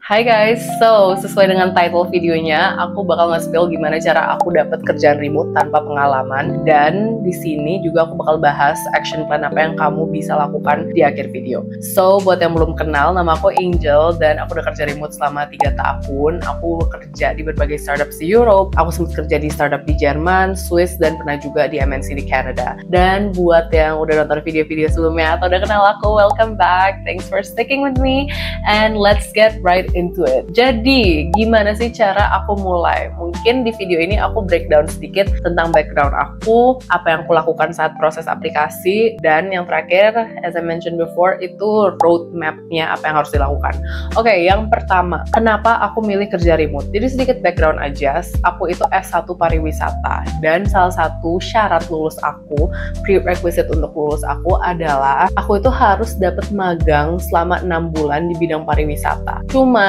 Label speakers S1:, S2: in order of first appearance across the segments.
S1: Hai guys, so sesuai dengan title videonya, aku bakal nge-spill gimana cara aku dapat kerjaan remote tanpa pengalaman. Dan di sini juga aku bakal bahas action plan apa yang kamu bisa lakukan di akhir video. So, buat yang belum kenal, nama aku Angel dan aku udah kerja remote selama 3 tahun. Aku kerja di berbagai startup di Europe, aku sempat kerja di startup di Jerman, Swiss, dan pernah juga di MNC di Canada. Dan buat yang udah nonton video-video sebelumnya atau udah kenal aku, welcome back. Thanks for sticking with me and let's get right into it. Jadi, gimana sih cara aku mulai? Mungkin di video ini aku breakdown sedikit tentang background aku, apa yang aku lakukan saat proses aplikasi, dan yang terakhir, as I mentioned before, itu roadmap-nya apa yang harus dilakukan. Oke, yang pertama, kenapa aku milih kerja remote? Jadi sedikit background aja, aku itu S1 pariwisata, dan salah satu syarat lulus aku, prerequisite untuk lulus aku adalah aku itu harus dapat magang selama 6 bulan di bidang pariwisata. Cuman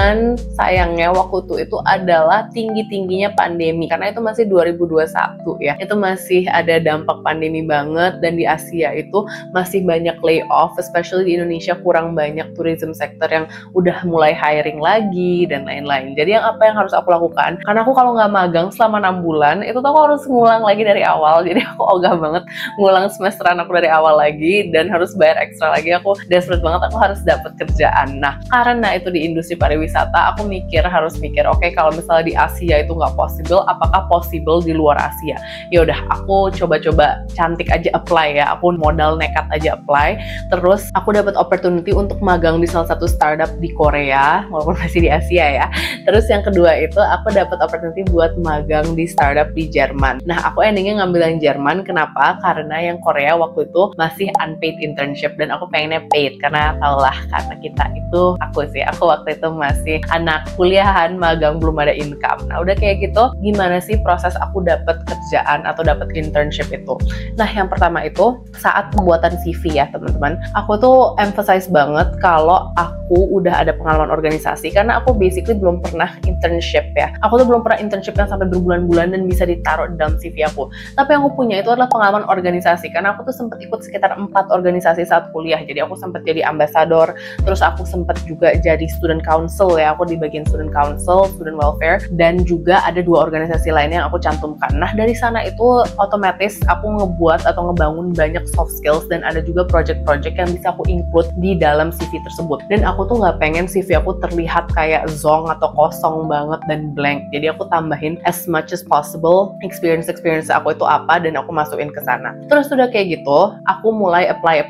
S1: sayangnya waktu itu adalah tinggi-tingginya pandemi, karena itu masih 2021 ya, itu masih ada dampak pandemi banget, dan di Asia itu masih banyak layoff, especially di Indonesia kurang banyak tourism sector yang udah mulai hiring lagi dan lain-lain. Jadi apa yang harus aku lakukan, karena aku kalau nggak magang selama 6 bulan itu tuh aku harus ngulang lagi dari awal. Jadi aku ogah banget ngulang semesteran aku dari awal lagi dan harus bayar ekstra lagi. Aku desperate banget, aku harus dapat kerjaan. Nah, karena itu di industri pariwisata, aku harus mikir, oke, kalau misalnya di Asia itu nggak possible, apakah possible di luar Asia? Ya udah, aku coba-coba cantik aja apply ya, aku modal nekat aja apply. Terus aku dapat opportunity untuk magang di salah satu startup di Korea, walaupun masih di Asia ya. Terus yang kedua itu aku dapat opportunity buat magang di startup di Jerman. Nah, aku endingnya ngambil yang Jerman. Kenapa? Karena yang Korea waktu itu masih unpaid internship dan aku pengennya paid, karena tahulah, karena kita itu, aku waktu itu masih anak kuliahan, magang, belum ada income. Nah, udah kayak gitu, gimana sih proses aku dapat kerjaan atau dapat internship itu? Nah, yang pertama itu saat pembuatan CV ya teman-teman, aku tuh emphasize banget kalau aku udah ada pengalaman organisasi, karena aku basically belum pernah internship ya. Aku tuh belum pernah internship yang sampai berbulan-bulan dan bisa ditaruh di dalam CV aku. Tapi yang aku punya itu adalah pengalaman organisasi, karena aku tuh sempat ikut sekitar 4 organisasi saat kuliah. Jadi aku sempat jadi ambassador, terus aku sempat juga jadi student council ya, aku di bagian student council, student welfare, dan juga ada 2 organisasi lain yang aku cantumkan. Nah, dari sana itu otomatis aku ngebuat atau ngebangun banyak soft skills, dan ada juga project-project yang bisa aku include di dalam CV tersebut. Dan aku tuh nggak pengen CV aku terlihat kayak zonk atau kosong banget dan blank. Jadi aku tambahin as much as possible experience aku itu apa, dan aku masukin ke sana. Terus udah kayak gitu, aku mulai apply.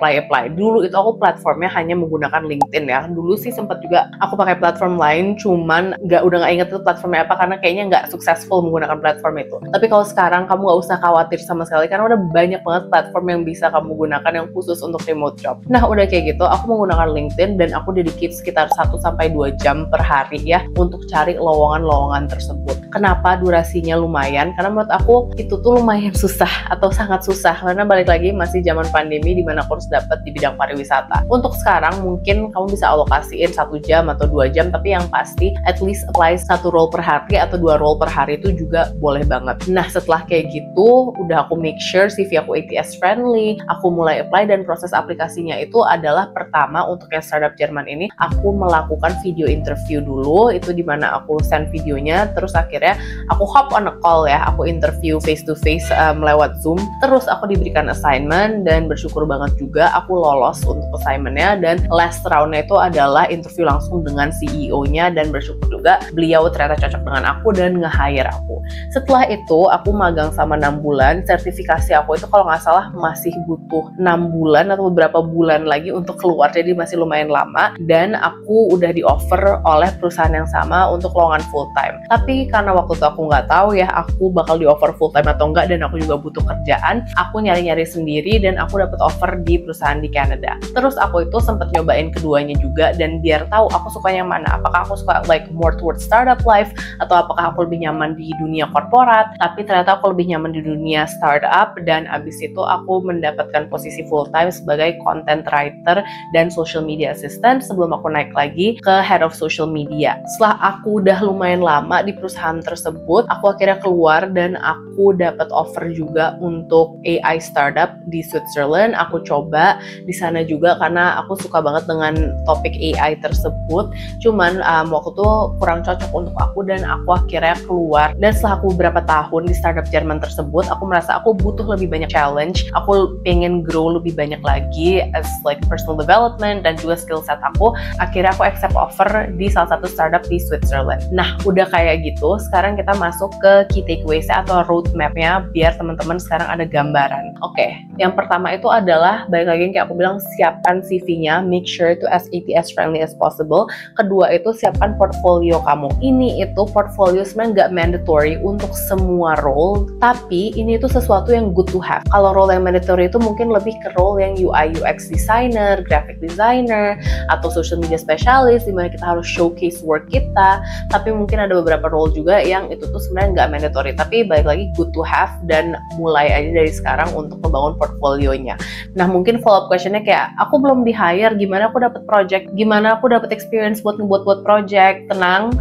S1: Dulu itu aku platformnya hanya menggunakan LinkedIn ya. Dulu sih sempat juga aku pakai platform lain, cuman udah nggak inget itu platformnya apa, karena kayaknya nggak successful menggunakan platform itu. Tapi kalau sekarang kamu nggak usah khawatir sama sekali, karena udah banyak banget platform yang bisa kamu gunakan yang khusus untuk remote job. Nah, udah kayak gitu, aku menggunakan LinkedIn dan aku dedicate sekitar 1-2 jam per hari ya untuk cari lowongan-lowongan tersebut. Kenapa durasinya lumayan? Karena menurut aku itu tuh lumayan susah atau sangat susah, karena balik lagi masih zaman pandemi di mana aku harus dapat di bidang pariwisata. Untuk sekarang mungkin kamu bisa alokasiin 1 jam atau 2 jam, tapi yang pasti at least apply 1 role per hari atau 2 role per hari itu juga boleh banget. Nah, setelah kayak gitu, udah aku make sure CV aku ATS friendly, aku mulai apply, dan proses aplikasinya itu adalah pertama untuk yang startup Jerman ini, aku melakukan video interview dulu, itu dimana aku send videonya, terus akhirnya aku hop on a call ya, aku interview face to face lewat Zoom, terus aku diberikan assignment, dan bersyukur banget juga aku lolos untuk assignmentnya, dan last roundnya itu adalah interview langsung dengan CEO-nya, dan bersyukur juga beliau ternyata cocok dengan aku dan nge-hire aku. Setelah itu aku magang sama 6 bulan, sertifikasi aku itu kalau nggak salah masih butuh 6 bulan atau beberapa bulan lagi untuk keluar, jadi masih lumayan lama, dan aku udah di offer oleh perusahaan yang sama untuk lowongan full time. Tapi karena waktu itu aku nggak tahu ya aku bakal di offer full time atau enggak, dan aku juga butuh kerjaan, aku nyari-nyari sendiri dan aku dapat offer di perusahaan di Canada. Terus aku itu sempat nyobain keduanya juga, dan biar tahu aku suka yang mana, apakah aku suka like more towards startup life atau apakah aku lebih nyaman di dunia korporat. Tapi ternyata aku lebih nyaman di dunia startup, dan abis itu aku mendapatkan posisi full time sebagai content writer dan social media assistant sebelum aku naik lagi ke head of social media. Setelah aku udah lumayan lama di perusahaan tersebut, aku akhirnya keluar dan aku dapat offer juga untuk AI startup di Switzerland. Aku coba di sana juga karena aku suka banget dengan topik AI tersebut. Cuman waktu itu kurang cocok untuk aku dan aku akhirnya keluar. Dan setelah aku beberapa tahun di startup Jerman tersebut, aku merasa aku butuh lebih banyak challenge. Aku pengen grow lebih banyak lagi as like personal development dan juga skill set aku. Akhirnya aku accept offer di salah satu startup di Switzerland. Nah, udah kayak gitu, sekarang kita masuk ke key takeaways atau roadmap-nya biar teman-teman sekarang ada gambaran. Oke, yang pertama itu adalah balik lagi yang kayak aku bilang, siapkan CV-nya, make sure itu as ATS friendly as possible. Kedua itu siapkan portfolio kamu. Ini itu portfolio sebenarnya nggak mandatory untuk semua role, tapi ini itu sesuatu yang good to have. Kalau role yang mandatory itu mungkin lebih ke role yang UI UX designer, graphic designer, atau social media specialist, dimana kita harus showcase work kita. Tapi mungkin ada beberapa role juga yang itu tuh sebenarnya nggak mandatory, tapi balik lagi good to have, dan mulai aja dari sekarang untuk membangun portfolionya. Nah, mungkin follow up questionnya kayak, aku belum di hire, gimana aku dapat project, gimana aku dapat experience buat ngebuat project? Tenang,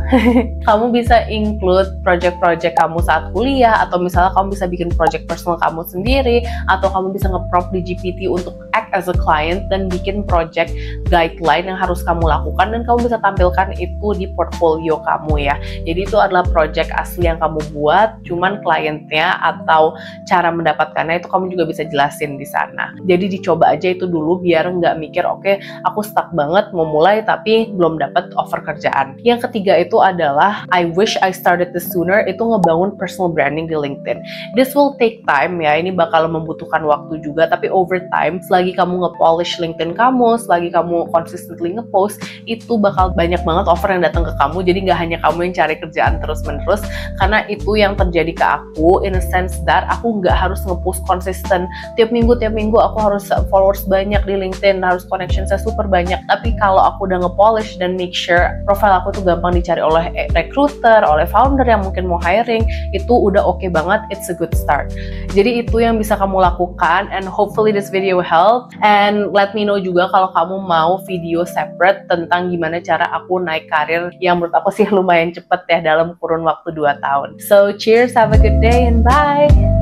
S1: kamu bisa include project-project kamu saat kuliah, atau misalnya kamu bisa bikin project personal kamu sendiri, atau kamu bisa nge-prompt di GPT untuk act as a client dan bikin project guideline yang harus kamu lakukan, dan kamu bisa tampilkan itu di portfolio kamu ya. Jadi itu adalah project asli yang kamu buat, cuman kliennya atau cara mendapatkannya itu kamu juga bisa jelasin di sana. Jadi dicoba aja itu dulu biar nggak mikir, oke, aku stuck banget mau mulai tapi belum dapat offer kerjaan. Yang ketiga itu adalah I wish I started this sooner, itu ngebangun personal branding di LinkedIn. This will take time ya, ini bakal membutuhkan waktu juga, tapi over time selagi kamu nge-polish LinkedIn kamu, selagi kamu consistently nge-post, itu bakal banyak banget offer yang datang ke kamu. Jadi nggak hanya kamu yang cari kerjaan terus-menerus, karena itu yang terjadi ke aku in a sense that aku nggak harus nge-post konsisten tiap minggu aku harus followers banyak di LinkedIn, harus connection saya super banyak. Tapi kalau aku udah nge-polish dan make sure profile aku tuh gampang dicari oleh recruiter, oleh founder yang mungkin mau hiring, itu udah oke banget, it's a good start. Jadi itu yang bisa kamu lakukan, and hopefully this video help. And let me know juga kalau kamu mau video separate tentang gimana cara aku naik karir yang menurut aku sih lumayan cepet ya dalam kurun waktu 2 tahun. So cheers, have a good day and bye!